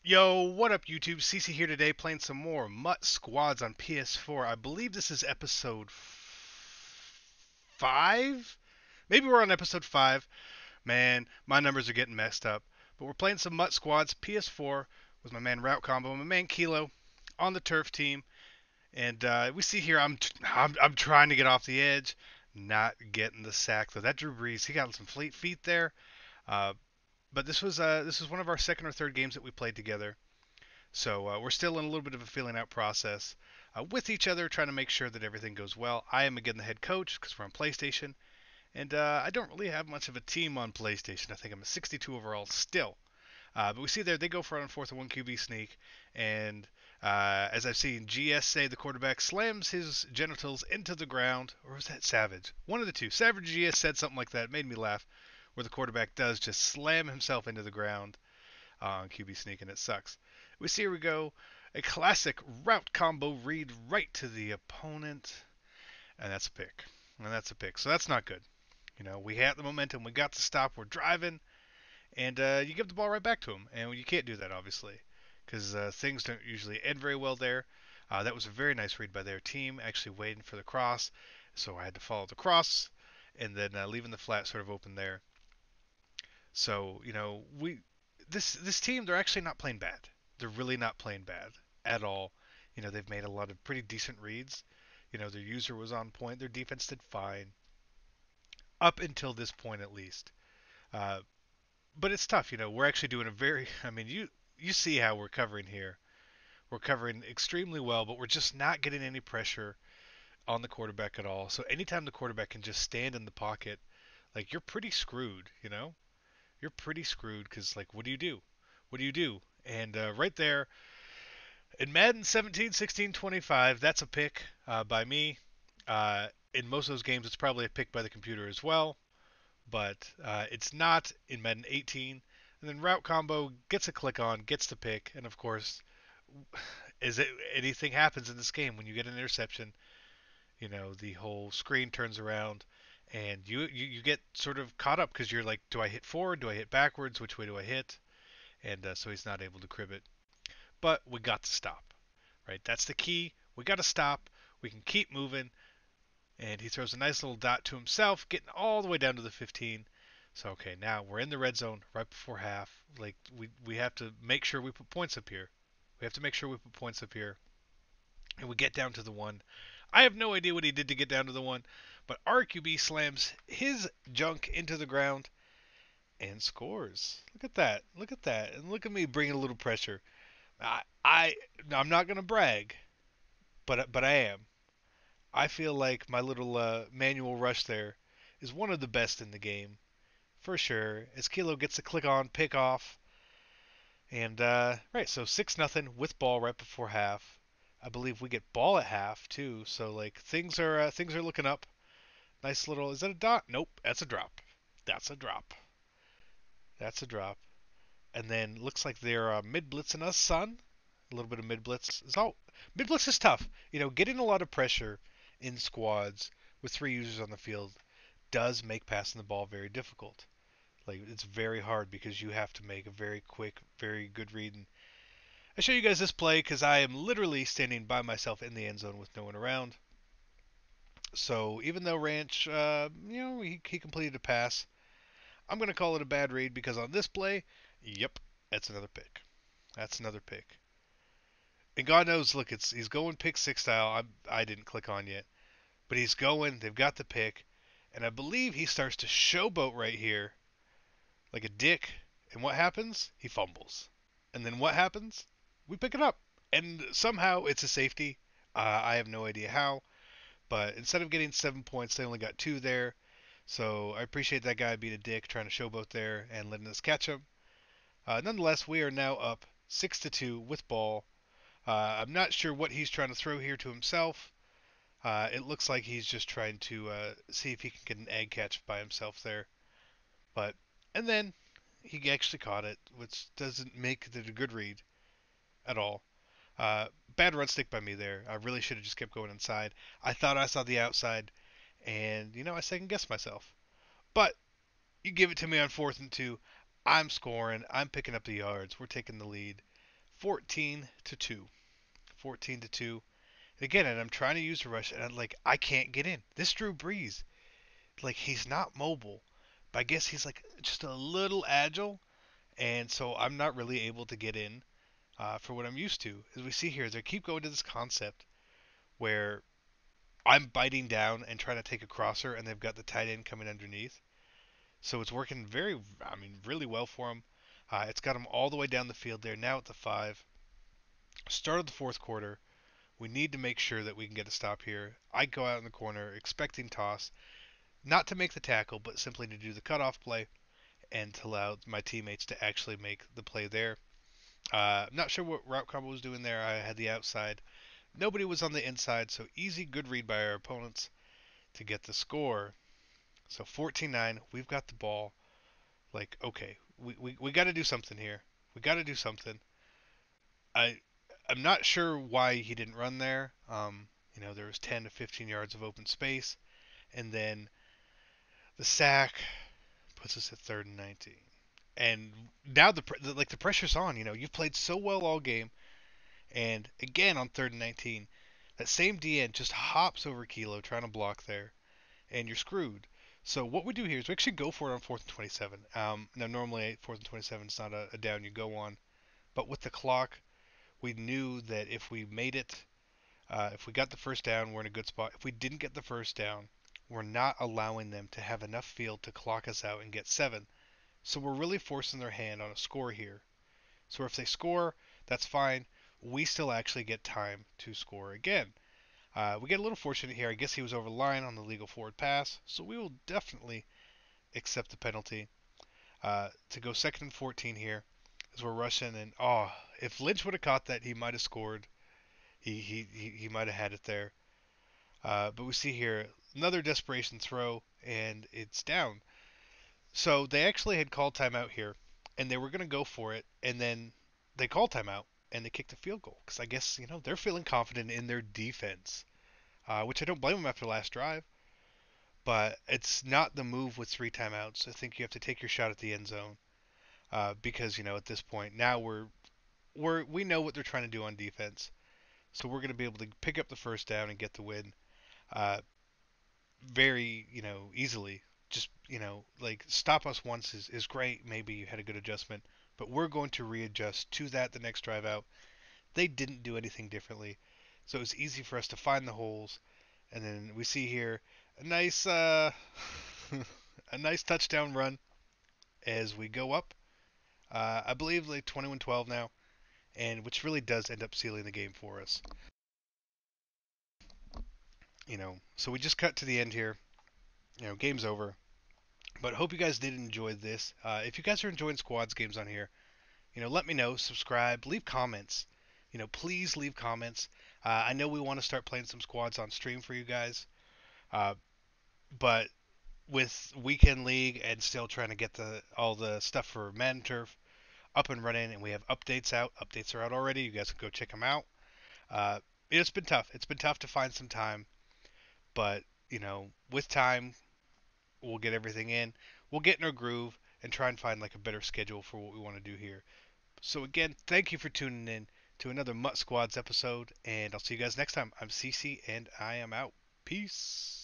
Yo, what up YouTube? CC here today playing some more Mutt Squads on PS4. I believe this is episode 5? Maybe we're on episode 5. Man, my numbers are getting messed up. But we're playing some Mutt Squads PS4 with my man Route Combo and my man Kilo on the turf team. And we see here I'm trying to get off the edge, not getting the sack though. That Drew Brees, he got some fleet feet there. Uh, but this was one of our second or third games that we played together. So we're still in a little bit of a feeling out process with each other, trying to make sure that everything goes well. I am again the head coach because we're on PlayStation, and I don't really have much of a team on PlayStation. I think I'm a 62 overall still. But we see there they go for it on fourth and one QB sneak, and as I've seen GS say, the quarterback slams his genitals into the ground, or was that Savage? One of the two. Savage GS said something like that. It made me laugh, where the quarterback does just slam himself into the ground on QB sneak, and it sucks. Here we go. A classic route combo read right to the opponent, and that's a pick. So that's not good. You know, we had the momentum, we got the stop, we're driving, and you give the ball right back to him, and you can't do that obviously, because things don't usually end very well there. That was a very nice read by their team, actually waiting for the cross, so I had to follow the cross, and then leaving the flat sort of open there. So you know, this team, they're actually not playing bad. They're really not playing bad at all. You know, they've made a lot of pretty decent reads. You know, their user was on point. Their defense did fine up until this point, at least. Uh, but it's tough. You know, we're actually doing a very. I mean, you see how we're covering here. We're covering extremely well, but we're just not getting any pressure on the quarterback at all. So anytime the quarterback can just stand in the pocket, like you're pretty screwed. You know, you're pretty screwed because like, what do you do? What do you do? And right there, in Madden 17, 16, 25, that's a pick by me. In most of those games, it's probably a pick by the computer as well, but it's not in Madden 18. And then route combo gets a click on, gets the pick, and of course, is it anything happens in this game when you get an interception? You know, the whole screen turns around, and you get sort of caught up because you're like, do I hit forward? Do I hit backwards? Which way do I hit? And so he's not able to crib it. But we got to stop. Right? That's the key. We got to stop. We can keep moving. And he throws a nice little dot to himself, getting all the way down to the 15. So, okay, now we're in the red zone right before half. Like, we have to make sure we put points up here. We have to make sure we put points up here. And we get down to the one. I have no idea what he did to get down to the one, but RQB slams his junk into the ground and scores. Look at that. Look at that. And look at me bringing a little pressure. I, I I'm not gonna brag, but I am. I feel like my little manual rush there is one of the best in the game for sure. As Kilo gets the click on pick off, and right, so 6-0 with ball right before half. I believe we get ball at half too, so like things are looking up. Nice little. Is that a dot? Nope, that's a drop. That's a drop. That's a drop. And then looks like they're mid blitzing us, son. A little bit of mid blitz is all. Mid blitz is tough. You know, getting a lot of pressure in squads with three users on the field does make passing the ball very difficult. Like it's very hard because you have to make a very quick, very good read. And I show you guys this play because I am literally standing by myself in the end zone with no one around. So even though Ranch, you know, he completed a pass, I'm gonna call it a bad read because on this play, yep, that's another pick. That's another pick. And God knows, look, he's going pick six style. I didn't click on yet, but he's going. They've got the pick, and I believe he starts to showboat right here, like a dick. And what happens? He fumbles. And then what happens? We pick it up, and somehow it's a safety. I have no idea how, but instead of getting 7 points, they only got two there. So I appreciate that guy being a dick, trying to showboat there and letting us catch him. Nonetheless, we are now up 6-2 with ball. I'm not sure what he's trying to throw here to himself. It looks like he's just trying to see if he can get an egg catch by himself there. But and then he actually caught it, which doesn't make it a good read at all. Bad run stick by me there. I really should have just kept going inside. I thought I saw the outside, and you know I second guessed myself. But you give it to me on fourth and two. I'm scoring. I'm picking up the yards. We're taking the lead. 14 to 2. 14 to 2. And again, and I'm trying to use the rush, and I can't get in. This Drew Brees, he's not mobile, but I guess he's just a little agile, and so I'm not really able to get in for what I'm used to. As we see here, is I keep going to this concept where I'm biting down and trying to take a crosser, and they've got the tight end coming underneath. So it's working really well for him. It's got him all the way down the field there, now at the 5. Start of the fourth quarter. We need to make sure that we can get a stop here. I go out in the corner, expecting toss, not to make the tackle, but simply to do the cutoff play and to allow my teammates to actually make the play there. I'm not sure what route combo was doing there. I had the outside. Nobody was on the inside, so easy, good read by our opponents to get the score. So 14-9, we've got the ball. Okay, we got to do something here. We got to do something. I I'm not sure why he didn't run there. There was 10 to 15 yards of open space, and then the sack puts us at 3rd and 19. And now the pressure's on. You've played so well all game, and again on 3rd and 19, that same DN just hops over Kilo trying to block there, and you're screwed. So what we do here is we actually go for it on 4th and 27. Now normally 4th and 27 is not a down you go on, but with the clock, we knew that if we made it, if we got the first down, we're in a good spot. If we didn't get the first down, we're not allowing them to have enough field to clock us out and get 7. So we're really forcing their hand on a score here. So if they score, that's fine. We still actually get time to score again. We get a little fortunate here. I guess he was over the line on the legal forward pass, so we will definitely accept the penalty. To go 2nd and 14 here, as we're rushing, and if Lynch would have caught that, he might have scored. He might have had it there. But we see here another desperation throw, and it's down. So they actually had called timeout here, and they were going to go for it, and then they called timeout, and they kicked a field goal. Because I guess, they're feeling confident in their defense, which I don't blame them after last drive. But it's not the move with 3 timeouts. I think you have to take your shot at the end zone, because, at this point, now we know what they're trying to do on defense. So we're going to be able to pick up the first down and get the win. Very, easily. Just, stop us once is great. Maybe you had a good adjustment, but we're going to readjust to that the next drive out. They didn't do anything differently, so it was easy for us to find the holes. And then we see here a nice, a nice touchdown run as we go up. I believe 21-12 now, and which really does end up sealing the game for us. So we just cut to the end here. Game's over. But hope you guys did enjoy this. If you guys are enjoying squads games on here, let me know. Subscribe, leave comments. Please leave comments. I know we want to start playing some squads on stream for you guys, but with weekend league and still trying to get all the stuff for Madden Turf up and running, and we have updates out. Updates are out already. You guys can go check them out. It's been tough. It's been tough to find some time, but with time, we'll get everything in. We'll get in our groove and try and find a better schedule for what we want to do here. So again, thank you for tuning in to another Mutt Squads episode, and I'll see you guys next time. I'm CC, and I am out. Peace.